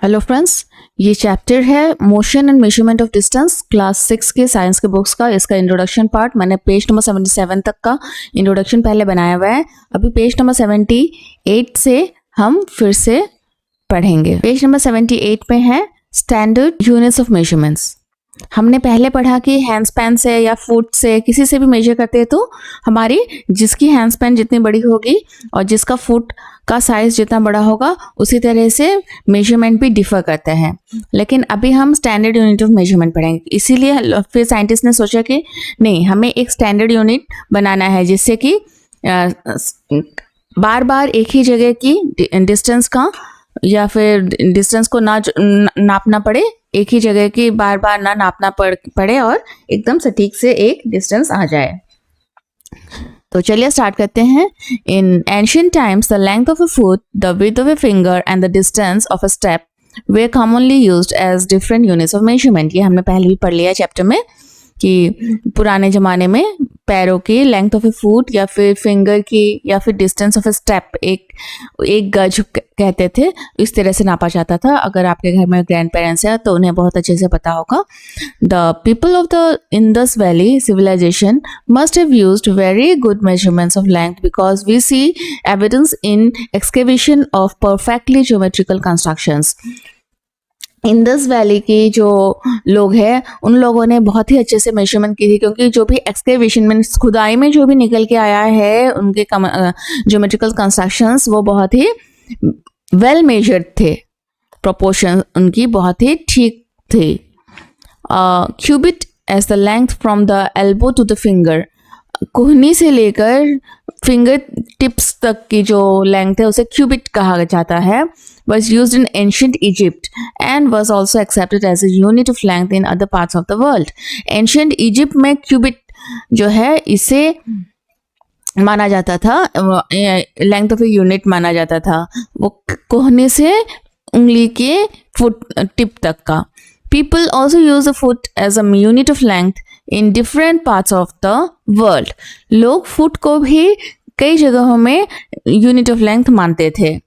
Hello friends, ये chapter है motion and measurement of distance class 6 के साइंस के बुक्स का। इसका इंट्रोडक्शन पार्ट मैंने पेज नंबर 77 तक का इंट्रोडक्शन पहले बनाया हुआ है। अभी पेज नंबर 78 से हम फिर से पढ़ेंगे। पेज नंबर 78 में है स्टैंडर्ड यूनिट्स ऑफ मेजरमेंट्स। हमने पहले पढ़ा कि हैंड स्पैन से या फुट से किसी से भी मेजर करते हैं तो हमारी जिसकी हैंड स्पैन जितनी बड़ी होगी और जिसका फुट का साइज जितना बड़ा होगा उसी तरह से मेजरमेंट भी डिफर करते हैं। लेकिन अभी हम स्टैंडर्ड यूनिट ऑफ मेजरमेंट पढ़ेंगे, इसीलिए फिर साइंटिस्ट ने सोचा कि नहीं, हमें एक स्टैंडर्ड यूनिट बनाना है जिससे कि बार बार एक ही जगह की डिस्टेंस का या फिर डिस्टेंस को ना नापना पड़े, एक ही जगह की बार बार ना नापना पड़े और एकदम सटीक से एक डिस्टेंस आ जाए। तो चलिए स्टार्ट करते हैं। In ancient times the length of a foot, the width of a finger and the distance of a step were commonly used as different units of measurement. ये हमने पहले भी पढ़ लिया चैप्टर में कि पुराने ज़माने में पैरों की लेंथ ऑफ ए फुट या फिर फिंगर की या फिर डिस्टेंस ऑफ ए स्टेप एक गज कहते थे, इस तरह से नापा जाता था। अगर आपके घर में ग्रैंड पेरेंट्स हैं तो उन्हें बहुत अच्छे से पता होगा। The people of the Indus valley civilisation must have used very good measurements of length because we see evidence in excavation of perfectly geometrical constructions. Indus valley की जो लोग हैं उन लोगों ने बहुत ही अच्छे से मेजरमेंट की थी, क्योंकि जो भी एक्सकेवेशन में खुदाई में जो भी निकल के आया है उनके ज्योमेट्रिकल कंस्ट्रक्शंस वो बहुत ही वेल मेजर्ड थे, प्रोपोर्शन उनकी बहुत ही ठीक थे। Cubit as the length from the elbow to the finger, कोहनी से लेकर फिंगर टिप्स तक की जो लेंथ है उसे क्यूबिट कहा जाता है। was used in ancient Egypt and was also accepted as a unit of length in other parts of the world. Ancient Egypt में क्यूबिट जो है इसे माना जाता था, लेंथ ऑफ ए यूनिट माना जाता था, वो कोहने से उंगली के फुट टिप तक का। People also use the foot as a unit of length in different parts of the world. लोग फुट को भी कई जगहों में यूनिट ऑफ लेंथ मानते थे।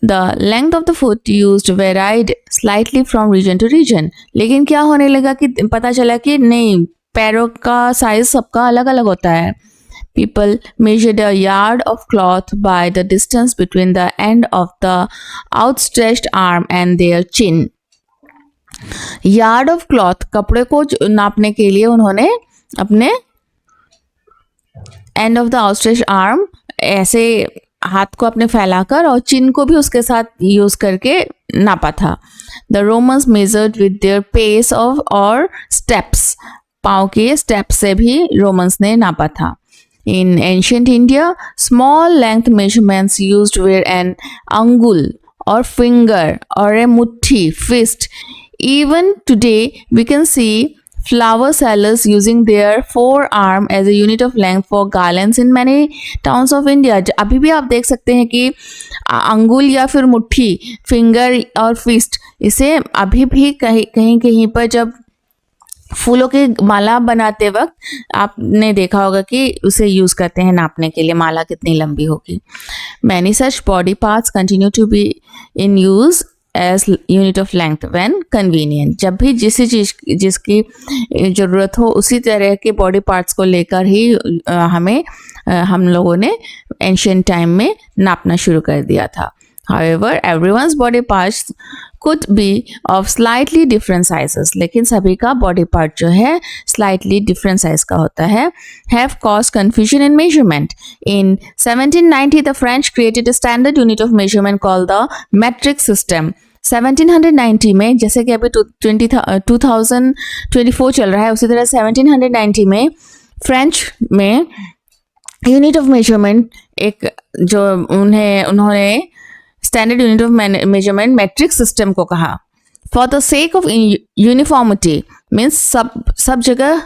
The length of the foot used varied slightly from region to region. लेकिन क्या होने लगा कि पता चला कि नहीं, पैरों का साइज सबका अलग अलग होता है। People measured a yard of cloth by the distance between the end of the outstretched arm and their chin. Yard of cloth, कपड़े को नापने के लिए उन्होंने अपने end of the outstretched arm ऐसे हाथ को अपने फैलाकर और चिन को भी उसके साथ यूज करके नापा था। The Romans measured with their pace of और स्टेप्स, पाँव के स्टेप से भी रोमन्स ने नापा था। In ancient India small length measurements used were an angul और फिंगर और ए मुट्ठी, fist. Even today we can see flower sellers using their forearm as a unit of length for garlands in many towns of India. अभी भी आप देख सकते हैं कि अंगुल या फिर मुट्ठी, फिंगर और फिस्ट, इसे अभी भी कहीं कहीं पर जब फूलों की माला बनाते वक्त आपने देखा होगा कि उसे यूज करते हैं नापने के लिए माला कितनी लंबी होगी। Many such body parts continue to be in use as unit of length when convenient. जब भी जिसकी ज़रूरत हो उसी तरह के बॉडी पार्ट्स को लेकर ही हम लोगों ने एंशिएंट टाइम में नापना शुरू कर दिया था। However, everyone's body parts could be of slightly different sizes. लेकिन सभी का बॉडी पार्ट जो है slightly different size का होता है। Have caused confusion in measurement. In 1790, the French created a standard unit of measurement called the metric system. 1790 में, जैसे कि अभी 2024 चल रहा है, उसी तरह 1790 में फ्रेंच में यूनिट ऑफ मेजरमेंट एक जो उन्होंने standard unit of measurement metric system को कहा। For the sake of uniformity means सब जगह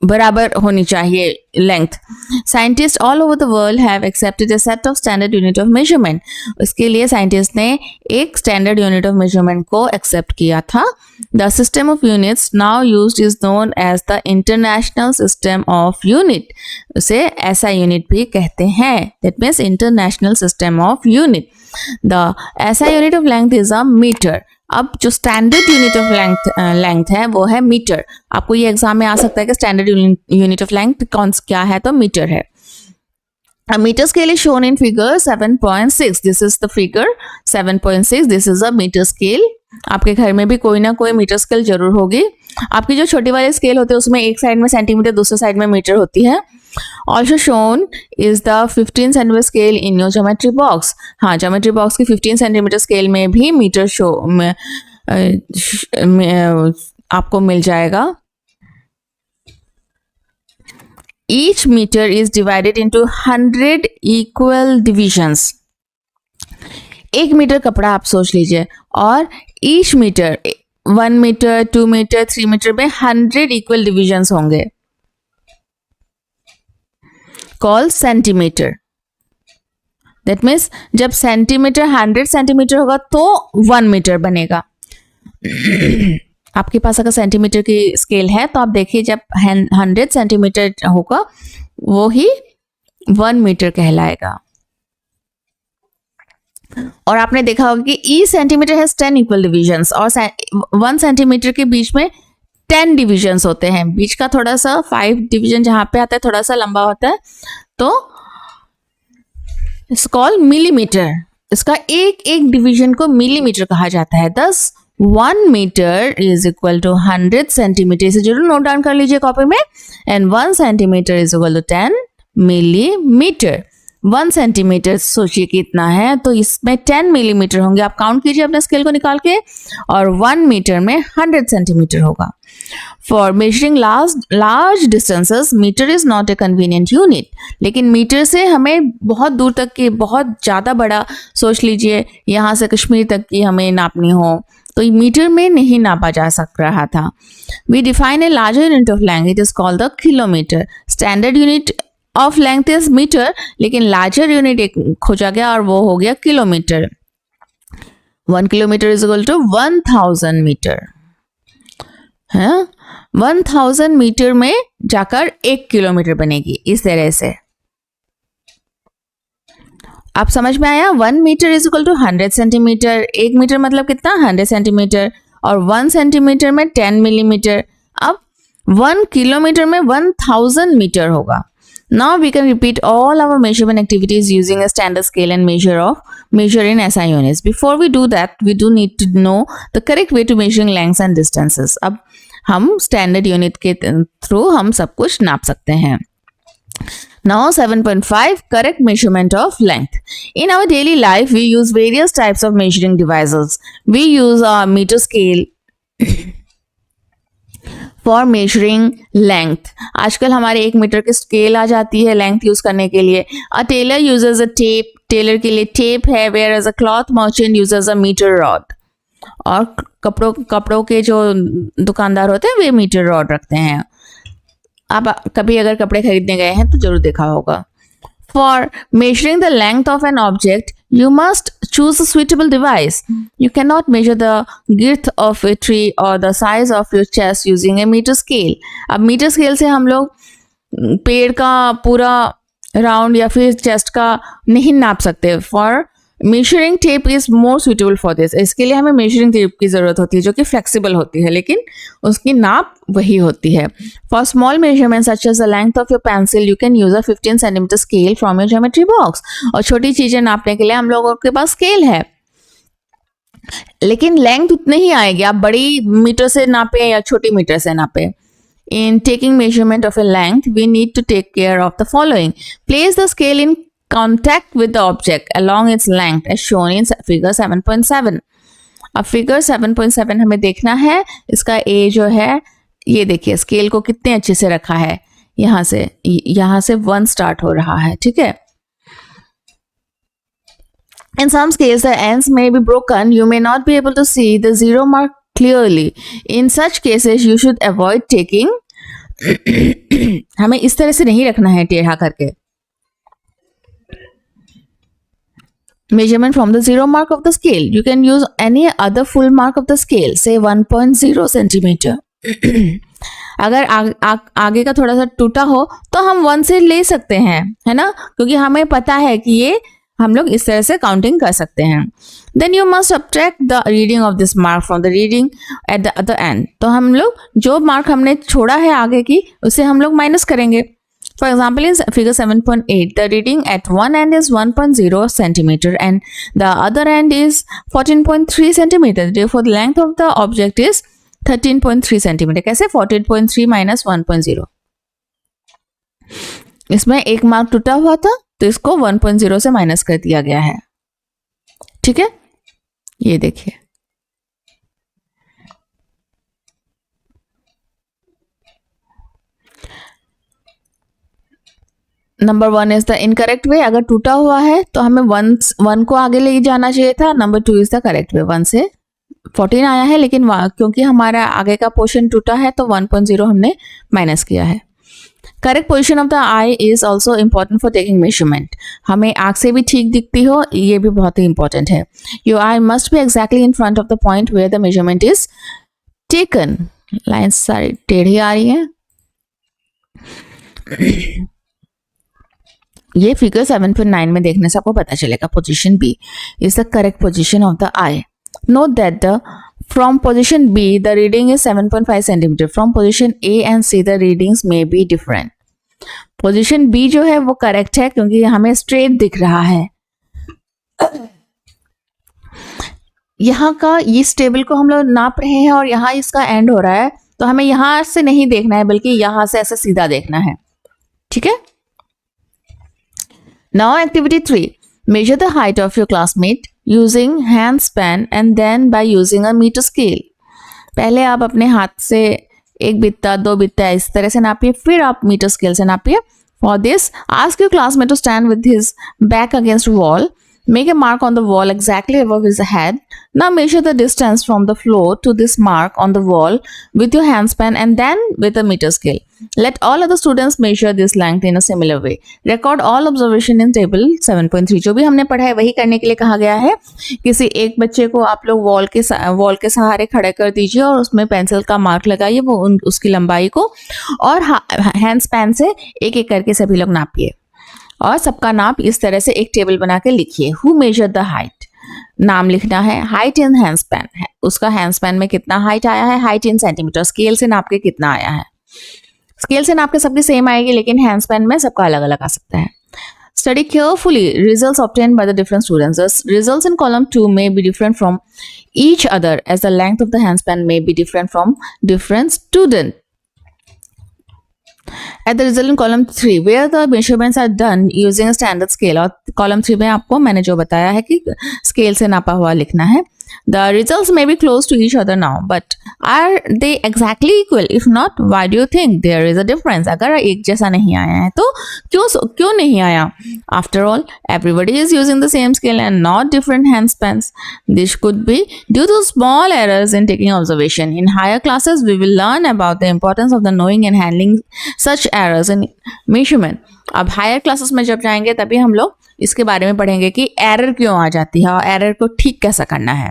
बराबर होनी चाहिए लेंथ। Scientist all over the world have accepted a set of standard unit of measurement. इसके लिए साइंटिस्ट ने एक स्टैंडर्ड यूनिट ऑफ मेजरमेंट को एक्सेप्ट किया था। The system of units now used is known as the international system of unit. उसे ऐसा unit भी कहते हैं, that means international system of unit. The SI unit of length is a metre. अब जो स्टैंडर्ड यूनिट ऑफ लेंथ है वो है मीटर। आपको ये एग्जाम में आ सकता है कि स्टैंडर्ड यूनिट ऑफ लेंथ क्या है, तो मीटर है। A meter scale is shown in figure 7.6. This is the figure 7.6. This is a meter scale. आपके घर में भी कोई ना कोई मीटर स्केल जरूर होगी। आपकी जो छोटी वाली स्केल होती है उसमें एक साइड में सेंटीमीटर, दूसरे साइड में मीटर होती है। Also shown is the 15 centimetre scale in your geometry box. हाँ, ज्योमेट्री बॉक्स की 15 सेंटीमीटर स्केल में भी मीटर आपको मिल जाएगा। Each meter is divided into 100 equal divisions. एक मीटर कपड़ा आप सोच लीजिए, और each metre 1 metre, 2 metre, 3 metre में 100 इक्वल डिविजन्स होंगे, कॉल सेंटीमीटर। दैट मीन्स जब सेंटीमीटर 100 सेंटीमीटर होगा तो 1 मीटर बनेगा। आपके पास अगर सेंटीमीटर की स्केल है तो आप देखिए जब 100 सेंटीमीटर होगा वो ही 1 मीटर कहलाएगा। और आपने देखा होगा कि ई सेंटीमीटर हैज 10 इक्वल डिविजन्स, और 1 सेंटीमीटर के बीच में 10 डिविजन्स होते हैं। बीच का थोड़ा सा 5 डिवीजन जहां पे आता है थोड़ा सा लंबा होता है, तो इट्स कॉल्ड मिलीमीटर। इसका एक एक डिवीजन को मिलीमीटर कहा जाता है। 1 metre is equal to 100 centimetre. इसे जरूर नोट डाउन कर लीजिए कॉपी में। And 1 centimetre is equal to 10 millimetre. 1 centimetre सोचिए कितना है, तो इसमें 10 मिलीमीटर होंगे। आप काउंट कीजिए अपने स्केल को निकाल के, और 1 मीटर में 100 सेंटीमीटर होगा। For measuring large distances metre is not a convenient unit. लेकिन मीटर से हमें बहुत दूर तक की, बहुत ज़्यादा बड़ा, सोच लीजिए यहाँ से कश्मीर तक की हमें नापनी हो, तो मीटर में नहीं नापा जा सक रहा था। We define a larger unit of length, it is called the kilometre. Standard unit of length is metre, लेकिन लार्जर यूनिट एक खोजा गया और वो हो गया kilometre. 1 kilometre is equal to 1000 metre है। 1000 मीटर में जाकर 1 किलोमीटर बनेगी। इस तरह से आप समझ में आया। 1 metre is equal to 100 centimetre. 1 metre मतलब कितना, 100 सेंटीमीटर, और 1 सेंटीमीटर में 10 मिलीमीटर। अब 1 किलोमीटर में 1000 मीटर होगा। Now we can repeat all our measurement activities using a standard scale and measure in SI units. Before we do that, we do need to know the correct way to measuring lengths and distances. अब हम standard unit के through हम सब कुछ नाप सकते हैं। Now 7.5 correct measurement of length. In our daily life, we use various types of measuring devices. We use a meter scale for measuring length. आजकल हमारे 1 मीटर की स्केल आ जाती है लेंथ यूज करने के लिए। A tailor uses a tape, tailor के लिए टेप है। Whereas a cloth merchant uses a metre rod, और कपड़ों के जो दुकानदार होते हैं वे मीटर रॉड रखते हैं। आप कभी अगर कपड़े खरीदने गए हैं तो जरूर देखा होगा। For measuring the length of an object, you must choose a suitable device. You cannot measure the girth of a tree or the size of your chest using a meter scale. अब metre scale से हम लोग पेड़ का पूरा round या फिर chest का नहीं नाप सकते। For measuring tape is more suitable for this. इसके लिए हमें मेजरिंग टेप की जरूरत होती है जो कि फ्लेक्सिबल होती है, लेकिन उसकी नाप वही होती है। For small measurement such as the length of your pencil, you can use a 15 centimetre scale from your geometry box. और छोटी चीजें नापने के लिए हम लोगों के पास स्केल है, लेकिन लेंथ उतनी ही आएगी। आप बड़ी मीटर से नापे या छोटी मीटर से नापे। In taking measurement of a length, we need to take care of the following. Place the scale in contact with the object along its length as shown in figure 7.7. अब figure 7.7 हमें देखना है। इसका A जो है, ये देखिए scale को कितने अच्छे से रखा है। यहाँ से 1 स्टार्ट हो रहा है, ठीक है। In some scales, the ends may be broken. You may not be able to see the zero mark clearly. In such cases, you should avoid taking हमें इस तरह से नहीं रखना है टेढ़ा करके। Measurement from the zero mark of the scale. You can use any other full mark of the scale, say 1.0 centimeter. अगर आगे का थोड़ा सा टूटा हो तो हम 1 से ले सकते हैं, है ना, क्योंकि हमें पता है कि ये हम लोग इस तरह से काउंटिंग कर सकते हैं। Then you must subtract the reading of this mark from the reading at the other end. तो हम लोग जो मार्क हमने छोड़ा है आगे की, उसे हम लोग माइनस करेंगे। For example, in figure 7.8, the reading at one end is 1.0 centimeter and the other end is 14.3 centimeter. Therefore, the length of the object is 13.3 centimeter. कैसे 14.3 minus 1.0? इसमें एक मार्क टूटा हुआ था तो इसको 1.0 से माइनस कर दिया गया है। ठीक है, ये देखिए। नंबर 1 इज द इनकरेक्ट वे। अगर टूटा हुआ है तो हमें 1 को आगे ले जाना चाहिए था। Number 2 is the correct way. 1 से 14 आया है, लेकिन क्योंकि हमारा आगे का पोर्शन टूटा है तो 1.0 हमने माइनस किया है। Correct position of the I is also important for taking measurement. हमें आंख से भी ठीक दिखती हो, ये भी बहुत ही इंपॉर्टेंट है। Your eye must be exactly in front of the point where the measurement is taken. Lines सारी टेढ़ी आ रही हैं। ये फिगर 7.9 में देखने से आपको पता चलेगा। Position B is the correct position of the eye. Note that from position B the reading is 7.5 centimeter. From position A and C the readings may be different. Position B जो है वो correct है क्योंकि हमें straight दिख रहा है। यहाँ का इस टेबल को हम लोग नाप रहे हैं और यहाँ इसका एंड हो रहा है, तो हमें यहाँ से नहीं देखना है बल्कि यहाँ से ऐसे सीधा देखना है। ठीक है। Now activity 3. Measure the height of your classmate using hand span and then by using a meter scale. पहले आप अपने हाथ से 1 बित्ता 2 बित्ता इस तरह से नापिए, फिर आप मीटर स्केल से नापिए। For this, ask your classmate to stand with his back against wall. Make a mark on the wall exactly above his head. Now measure the distance from the floor to this mark on the wall with your hand span and then with a meter scale. Let all other students measure this length in a similar way. Record all observation in table 7.3. जो भी हमने पढ़ा है वही करने के लिए कहा गया है। किसी एक बच्चे को आप लोग वॉल के सहारे खड़े कर दीजिए और उसमें पेंसिल का मार्क लगाइए वो उसकी लंबाई को, और हैंड स्पैन से एक एक करके सभी लोग नापिए और सबका नाप इस तरह से एक टेबल बना के लिखिए। हु मेजर द हाइट, नाम लिखना है। हाइट इन हैंड स्पैन है, उसका हैंड स्पैन में कितना हाइट आया है। हाइट इन सेंटीमीटर, स्केल से नाप के कितना आया है। स्केल से नाप के सबकी सेम आएगी, लेकिन हैंड स्पैन में सबका अलग अलग आ सकता है। Study carefully results obtained by the different students. The results in column 2 may be different from each other as the length of the hand span may be different from different student. At the result in column 3 where the measurements are done using a standard scale, और column 3 में आपको मैंने जो बताया है कि scale से नापा हुआ लिखना है। The results may be close to each other now, but are they exactly equal? If not, why do you think there is a difference? अगर एक जैसा नहीं आया है तो क्यों नहीं आया? After all, everybody is using the same scale and not different hand spans. This could be due to small errors in taking observation. In higher classes, we will learn about the importance of the knowing and handling such errors in measurement. अब higher classes में जब जाएंगे तभी हम लोग इसके बारे में पढ़ेंगे कि एरर क्यों आ जाती है और एरर को ठीक कैसा करना है।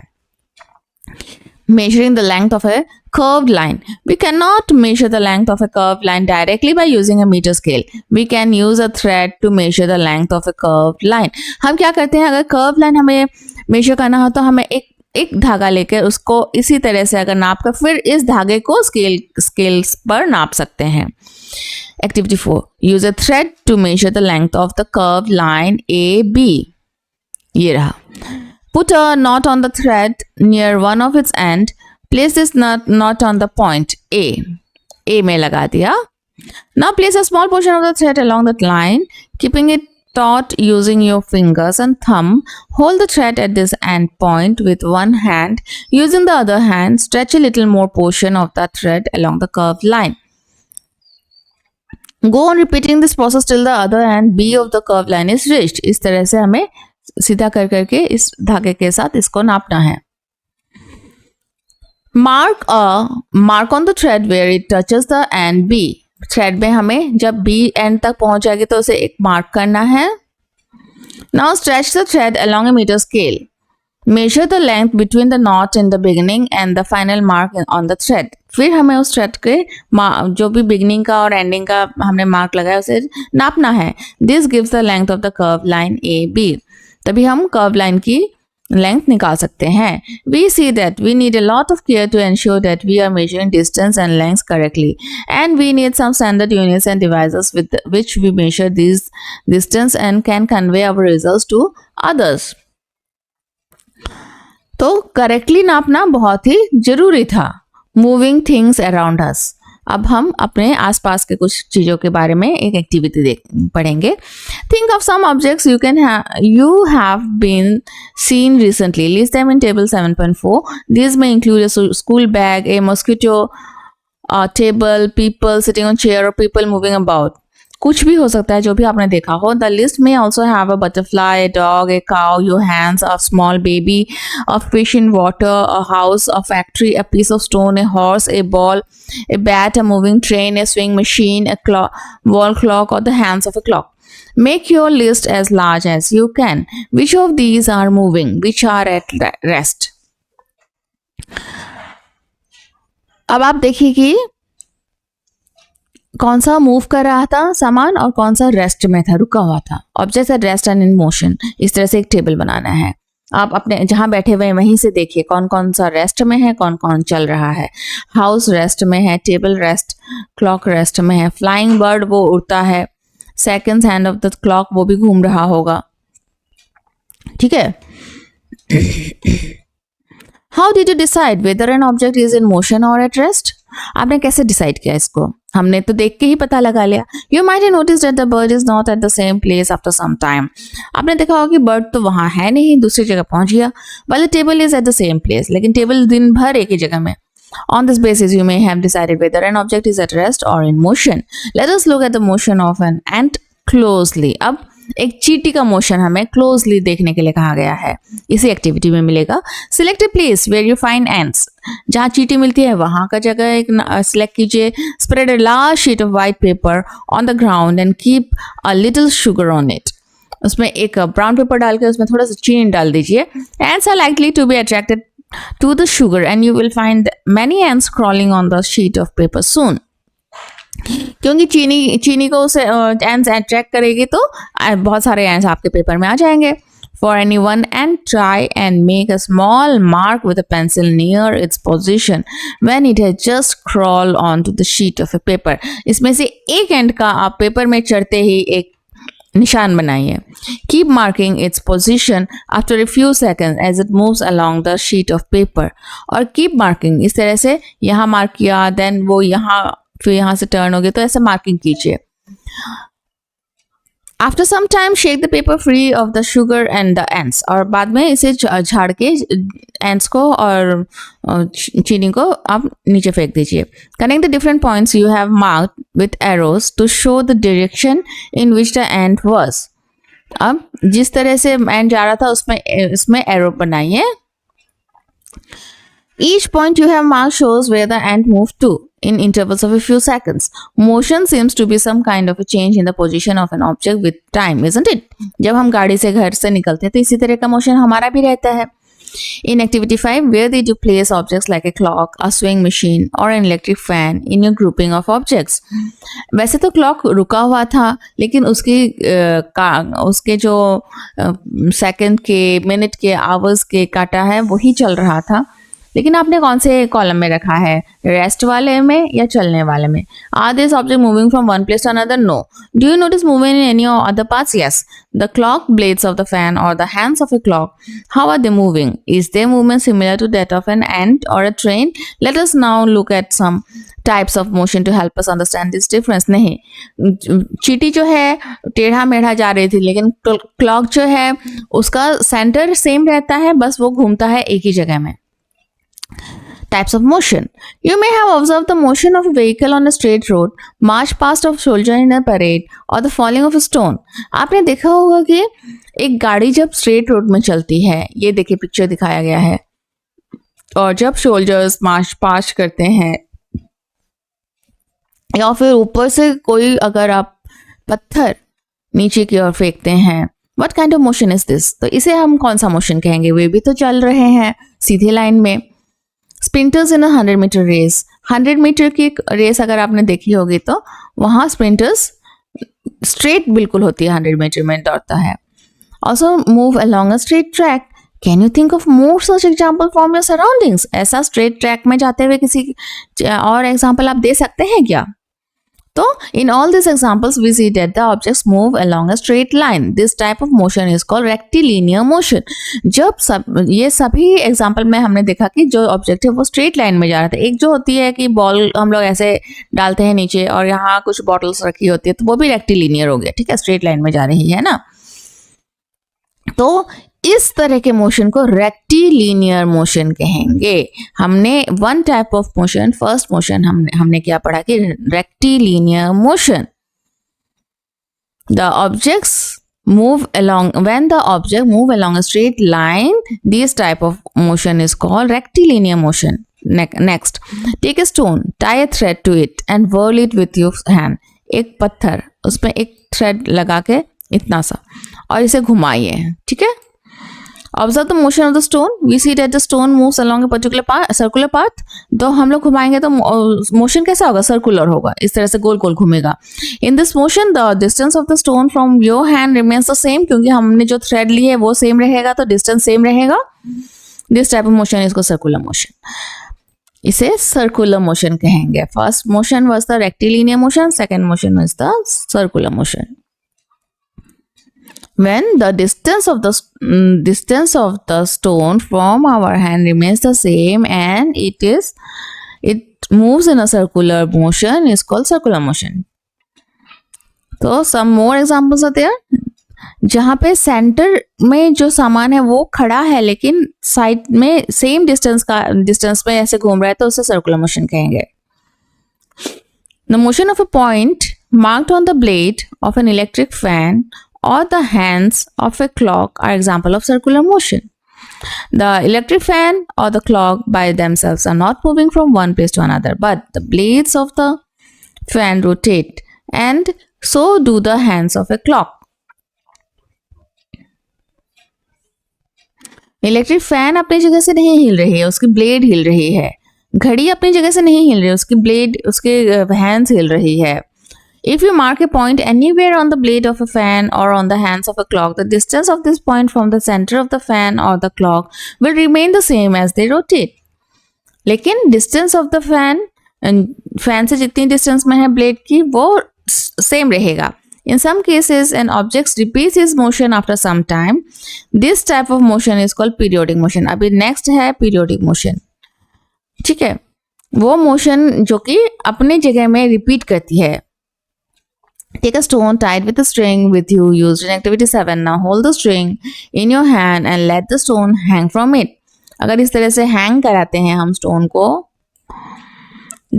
Measuring the length of a curved line. We cannot measure the length of a curved line directly by using a meter scale. We can use a thread to measure the length of a curved line. हम क्या करते हैं, अगर curved line हमें measure करना हो तो हमें एक धागा लेकर उसको इसी तरह से अगर नाप कर फिर इस धागे को स्केल्स पर नाप सकते हैं। Activity 4. Use a thread to measure the length of the curved line AB. ये रहा। Put a knot on the thread near one of its end. Place this knot on the point A. A में लगा दिया। Now place a small portion of the thread along that line, keeping it taut using your fingers and thumb. Hold the thread at this end point with one hand. Using the other hand, stretch a little more portion of the thread along the curved line. Go on repeating this process till the other end B of the curved line is reached. इस तरह से हमें सीधा कर करके इस धागे के साथ इसको नापना है। Mark on the thread where it touches the end B. Thread में हमें जब बी एंड तक पहुंच जाएगी तो उसे एक मार्क करना है. Now stretch the thread along a metre scale. Measure the length between the knot in the beginning and the final mark on the thread. फिर हमें उस थ्रेड के जो भी बिगिनिंग का और एंडिंग का हमने मार्क लगाया उसे नापना है. This gives the length of the curve line A B. तभी हम कर्व लाइन की लेंथ निकाल सकते हैं. We see that we need a lot of care to ensure that we are measuring distance and lengths correctly, and we need some standard units and devices with which we measure these distance and can convey our results to others. तो correctly नापना बहुत ही जरूरी था. Moving things around us. अब हम अपने आसपास के कुछ चीजों के बारे में एक एक्टिविटी पढ़ेंगे. Think of some objects you have been seen recently. List them in table 7.4. These may include a school bag, a mosquito, a table, people sitting on chair, or people moving about. कुछ भी हो सकता है जो भी आपने देखा हो. The list may also have a butterfly, a dog, a cow, your hands, a small baby, a fish in water, a house, a factory, a piece of stone, a horse, a ball, a bat, a moving train, a swing machine, a wall clock, or the hands of a clock. Make your list as large as you can. Which of these are moving? Which are at rest? अब आप देखिए कि कौन सा move कर रहा था सामान और कौन सा रेस्ट में था, रुका हुआ था. Objects at rest and in motion. इस तरह से एक टेबल बनाना है. आप अपने जहां बैठे हुए हैं वहीं से देखिए कौन कौन सा रेस्ट में है, कौन कौन चल रहा है. हाउस रेस्ट में है, टेबल रेस्ट, क्लॉक रेस्ट में है. फ्लाइंग बर्ड वो उड़ता है. Second hand of the clock वो भी घूम रहा होगा. ठीक है. How did you decide whether an object is in motion or at rest? आपने कैसे डिसाइड किया इसको? हमने तो देख के ही पता लगा लिया. You might have noticed that the bird is not at the same place after some time. आपने देखा होगा कि बर्ड तो वहां है नहीं, दूसरी जगह पहुंच गया. While the table is at the same place. लेकिन टेबल दिन भर एक ही जगह में. On this basis, you may have decided whether an object is at rest or in motion. Let us look at the motion of an ant closely. अब एक चींटी का मोशन हमें क्लोजली देखने के लिए कहा गया है. इसी एक्टिविटी में मिलेगा. Select a place where you find ants. जहाँ चींटी मिलती है वहां का जगह एक सिलेक्ट कीजिए. Spread a large sheet of white paper on the ground and keep a little sugar on it. उसमें एक ब्राउन पेपर डाल के उसमें थोड़ा सा चीनी डाल दीजिए. Ants are likely to be attracted to the sugar and you will find many ants crawling on the sheet of paper soon. क्योंकि चीनी को उसे एंड्स अट्रैक्ट करेगी तो बहुत सारे एंड्स आपके पेपर में आ जाएंगे. For any one ant, try and make a small mark with a pencil near its position when it has just crawled onto the sheet of a paper. इसमें से एक एंड का आप पेपर में चढ़ते ही एक निशान बनाइए. Keep marking its position after a few seconds as it moves along the sheet of paper. और keep marking इस तरह से यहाँ मार्क किया, then वो यहाँ फिर यहाँ से टर्न हो गया, तो ऐसे मार्किंग कीजिए. After some time shake the paper free of the sugar and the ants. और बाद में इसे झाड़ के एंड्स को और चीनी को आप नीचे फेंक दीजिए. Connect the different points you have marked with arrows to show the direction in which the ant was. अब जिस तरह से एंड जा रहा था इसमें एरो बनाइए. Each point you have marked shows where the ant moved to in intervals of a few seconds. Motion seems to be some kind of a change in the position of an object with time, isn't it? जब हम गाड़ी से घर से निकलते हैं तो इसी तरह का मोशन हमारा भी रहता है. In activity 5, where did you place objects like a clock, a swing machine or an electric fan in your grouping of objects? वैसे तो क्लॉक रुका हुआ था लेकिन उसके जो सेकंड के, मिनट के, आवर्स के काटा है वही चल रहा था. लेकिन आपने कौन से कॉलम में रखा है, रेस्ट वाले में या चलने वाले में? Are this object moving from one place to another? No. Do you notice movement in any other parts? Yes. The clock blades of the fan और the hands of a clock, how are they moving? Is there movement similar to that of an ant और a train? Let us now look at some types of motion to help us understand this difference. नहीं, चींटी जो है टेढ़ा मेढ़ा जा रही थी लेकिन क्लॉक जो है उसका सेंटर सेम रहता है, बस वो घूमता है एक ही जगह में. Types of motion. You may have observed the motion of a vehicle on a straight road, march past of soldier in a parade, or the falling of a stone. आपने देखा होगा कि एक गाड़ी जब स्ट्रेट रोड में चलती है, ये देखिए पिक्चर दिखाया गया है, और जब सोल्जर्स मार्च पास्ट करते हैं या फिर ऊपर से कोई अगर आप पत्थर नीचे की ओर फेंकते हैं, what kind of motion is this, तो इसे हम कौन सा मोशन कहेंगे? वे भी तो चल रहे हैं सीधे लाइन में। स्प्रिंटर्स इन 100 मीटर रेस, 100 मीटर की रेस अगर आपने देखी होगी तो वहां स्प्रिंटर्स स्ट्रेट बिल्कुल होती है, 100 मीटर में दौड़ता है। Also move along a straight track, can you think of more such example from your surroundings? ऐसा स्ट्रेट ट्रैक में जाते हुए किसी और एग्जाम्पल आप दे सकते हैं क्या? तो in all these examples we see that the objects move along a straight line. This type of motion is called rectilinear motion. जब ये सभी एग्जाम्पल में हमने देखा कि जो ऑब्जेक्ट है वो स्ट्रेट लाइन में जा रहा था। एक जो होती है कि बॉल हम लोग ऐसे डालते हैं नीचे और यहाँ कुछ बॉटल्स रखी होती है, तो वो भी रेक्टिलिनियर हो गया, ठीक है, स्ट्रेट लाइन में जा रही है ना। तो इस तरह के मोशन को रेक्टिलिनियर मोशन कहेंगे। हमने one type of motion, first motion हमने क्या पढ़ा कि rectilinear motion, the objects move along, when the object move along a straight line, this type of motion is called rectilinear motion. Next, take a stone, tie a thread to it and whirl it with your hand. एक पत्थर, उसमें एक thread लगा के इतना सा और इसे घुमाइए, ठीक है। Observe the motion of the stone. We see that the stone moves along a particular path, circular path. तो हम लोग घुमाएंगे तो मोशन कैसा होगा? सर्कुलर होगा, इस तरह से गोल गोल घूमेगा। In this motion, the distance of the stone from your hand remains the same, क्योंकि हमने जो थ्रेड ली है वो सेम रहेगा, तो डिस्टेंस सेम रहेगा। This type of motion is called circular motion. इसे सर्कुलर मोशन कहेंगे। First motion was the rectilinear motion, second motion was the circular motion. When the distance of the stone from our hand remains the same and it moves in a circular motion is called circular motion. So some more examples are there. जहाँ पे centre में जो सामान है वो खड़ा है लेकिन साइड में सेम डिस्टेंस में ऐसे घूम रहा है, तो उसे सर्कुलर मोशन कहेंगे। The motion of a point marked on the blade of an electric fan or the hands of a clock are example of circular motion. The electric fan or the clock by themselves are not moving from one place to another, but the blades of the fan rotate and so do the hands of a clock. Electric fan अपनी जगह से नहीं हिल रही है, उसकी blade हिल रही है। घड़ी अपनी जगह से नहीं हिल रही है, उसकी ब्लेड, उसके हैंड्स हिल रही है। If you mark a point anywhere on the blade of a fan or on the hands of a clock, the distance of this point from the center of the fan or the clock will remain the same as they rotate. लेकिन distance of the fan से जितनी distance में है blade की वो same रहेगा। In some cases, an object repeats its motion after some time. This type of motion is called periodic motion. अभी next है periodic motion, ठीक है, वो motion जो कि अपनी जगह में repeat करती है। Take a stone tied with a string with you used in activity 7. Now hold the string in your hand and let the stone hang from it. अगर इस तरह से hang कराते हैं हम stone को,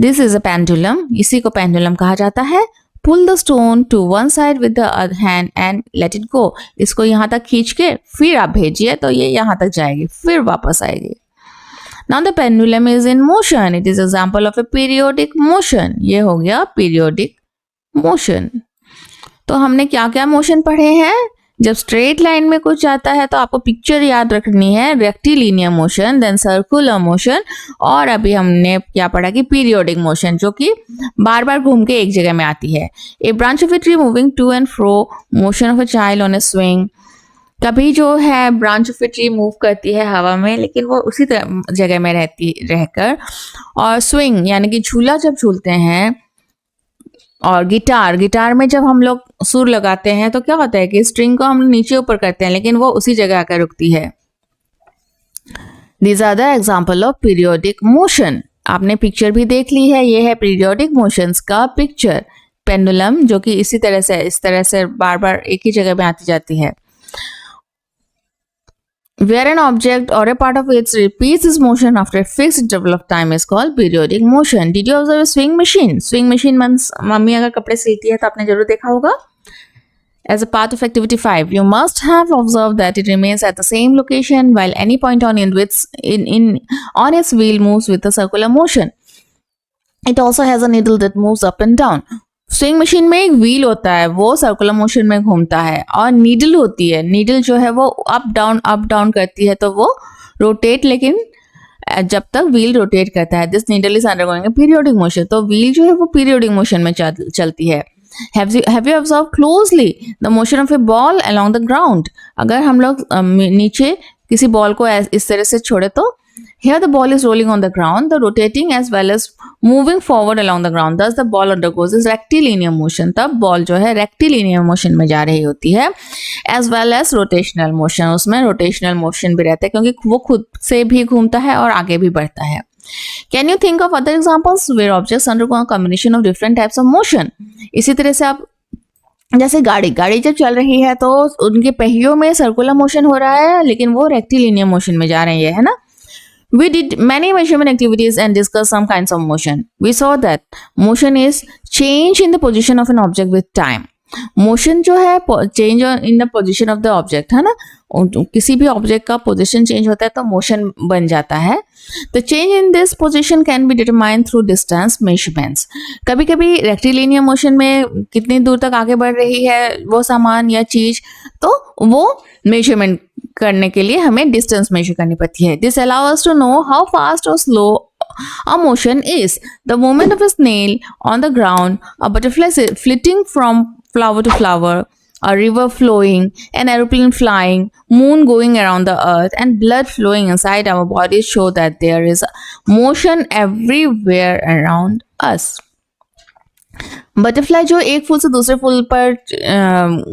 this is a pendulum. इसी को pendulum कहा जाता है। Pull the stone to one side with the other hand and let it go. इसको यहाँ तक खींच के फिर आप भेजिए तो ये यहाँ तक जाएगी, फिर वापस आएगी। Now the pendulum is in motion. It is an example of a periodic motion. ये हो गया periodic मोशन। तो हमने क्या क्या मोशन पढ़े हैं? जब स्ट्रेट लाइन में कुछ जाता है तो आपको पिक्चर याद रखनी है, rectilinear motion, then circular motion, और अभी हमने क्या पढ़ा कि पीरियोडिक मोशन, जो कि बार बार घूम के एक जगह में आती है। A branch of a tree moving to and fro, motion of a child on a swing. कभी जो है branch of a tree move करती है हवा में, लेकिन वो उसी जगह में रहकर। और स्विंग यानी कि झूला जब झूलते हैं, और गिटार में जब हम लोग सुर लगाते हैं तो क्या होता है कि स्ट्रिंग को हम नीचे ऊपर करते हैं लेकिन वो उसी जगह आकर रुकती है। These are the example of periodic motion. आपने पिक्चर भी देख ली है, ये है पीरियोडिक मोशंस का पिक्चर। पेंडुलम जो कि इस तरह से बार बार एक ही जगह में आती जाती है। Where an object or a part of it repeats its motion after a fixed interval of time is called periodic motion. Did you observe a swing machine? Swing machine means mummy अगर कपड़े सिलती है तो आपने जरूर देखा होगा। As a part of activity 5, you must have observed that it remains at the same location while any point on its wheel moves with a circular motion. It also has a needle that moves up and down. Swing machine में एक wheel होता है, वो circular motion में घूमता है, और needle होती है, नीडल जो है वो अप डाउन करती है, तो वो रोटेट, लेकिन जब तक व्हील रोटेट करता है, this needle is undergoing periodic motion, तो व्हील जो है वो पीरियोडिक मोशन में चलती है। Have you observed closely the motion of a ball along the ground? अगर हम लोग नीचे किसी बॉल को इस तरह से छोड़े तो here the ball is rolling on the ground, the rotating as well as moving forward along the ground. Thus the ball undergoes this rectilinear motion. तब बॉल जो है rectilinear motion में जा रही होती है, as well as rotational motion. उसमें rotational motion भी रहता है क्योंकि वो खुद से भी घूमता है और आगे भी बढ़ता है. Can you think of other examples where objects undergo a combination of different types of motion? इसी तरह से आप जैसे गाड़ी जब चल रही है तो उनके पहियों में सर्कुलर मोशन हो रहा है, लेकिन वो रेक्टिलिनियर मोशन में जा रही है ना. We did many measurement activities and discussed some kinds of motion. We saw that motion is change in the position of an object with time. Motion जो है change in the position of the object, है ना. किसी भी object का position change होता है तो मोशन बन जाता है. The change in this position can be determined through distance measurements. कभी कभी रेक्टिलिनियर मोशन में कितनी दूर तक आगे बढ़ रही है वो सामान या चीज, तो वो मेजरमेंट करने के लिए हमें डिस्टेंस मेजर करनी पड़ती है. This allow us to know how fast और slow a motion is. The movement of a snail on the ground, a butterfly flitting from flower to flower, a river flowing, an aeroplane flying, moon going around the earth, and blood flowing inside our bodies show that there is motion everywhere around us. Butterfly जो एक फूल से दूसरे फूल पर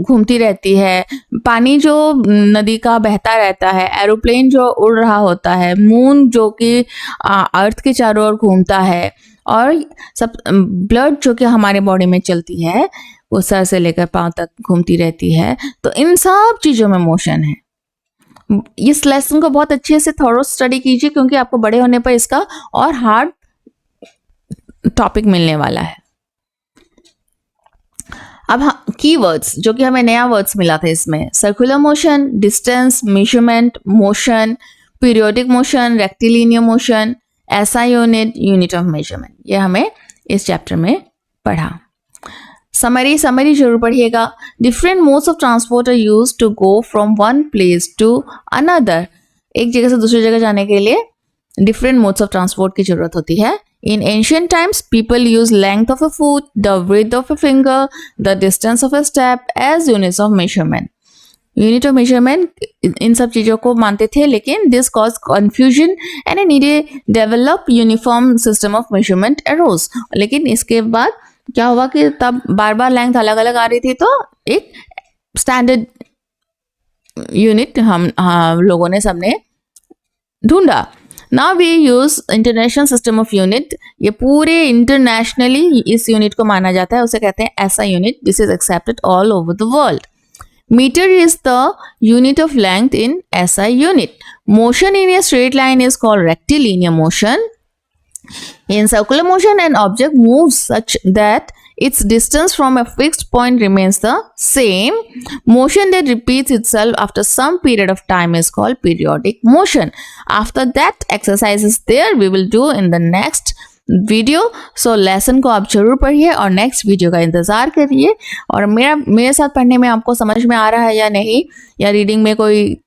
घूमती रहती है, पानी जो नदी का बहता रहता है, एरोप्लेन जो उड़ रहा होता है, मून जो कि अर्थ के चारों ओर घूमता है, और सब ब्लड जो कि हमारे बॉडी में चलती है वो सर से लेकर पांव तक घूमती रहती है. तो इन सब चीज़ों में मोशन है. इस लेसन को बहुत अच्छे से थॉरो स्टडी कीजिए क्योंकि आपको बड़े होने पर इसका और हार्ड टॉपिक मिलने वाला है. अब कीवर्ड्स जो कि हमें नया वर्ड्स मिला था इसमें, circular motion, distance measurement, motion, periodic motion, rectilinear motion, SI unit, unit of measurement, ये हमें इस चैप्टर में पढ़ा. समरी जरूर पढ़िएगा. Different modes of transport are used to go from one place to another. एक जगह से दूसरी जगह जाने के लिए डिफरेंट मोड्स ऑफ ट्रांसपोर्ट की जरूरत होती है. In ancient times, people used length of a foot, the width of a finger, the distance of a step as units of measurement. Unit of measurement इन सब चीज़ों को मानते थे, लेकिन this caused confusion and a needed develop uniform system of measurement arose. लेकिन इसके बाद क्या हुआ कि तब बार बार लेंथ अलग अलग आ रही थी, तो एक स्टैंडर्ड यूनिट हम लोगों ने सबने ढूंढा. Now we use international system of unit. ये पूरे internationally इस यूनिट को माना जाता है, उसे कहते हैं SI unit. This is accepted all over the world. Meter is the unit of length in SI unit. Motion in a straight line is called rectilinear motion. In circular motion, an object moves such that its distance from a fixed point remains the same. Motion that repeats itself after some period of time is called periodic motion. After that exercise is there, we will do in the next video. So lesson को आप जरूर पढ़िए और next video का इंतज़ार करिए. और मेरे साथ पढ़ने में आपको समझ में आ रहा है या नहीं, या रीडिंग में कोई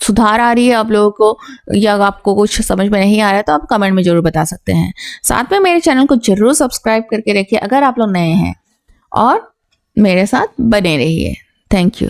सुधार आ रही है आप लोगों को, या आपको कुछ समझ में नहीं आ रहा है, तो आप कमेंट में जरूर बता सकते हैं. साथ में मेरे चैनल को जरूर सब्सक्राइब करके रखिए अगर आप लोग नए हैं, और मेरे साथ बने रहिए. Thank you.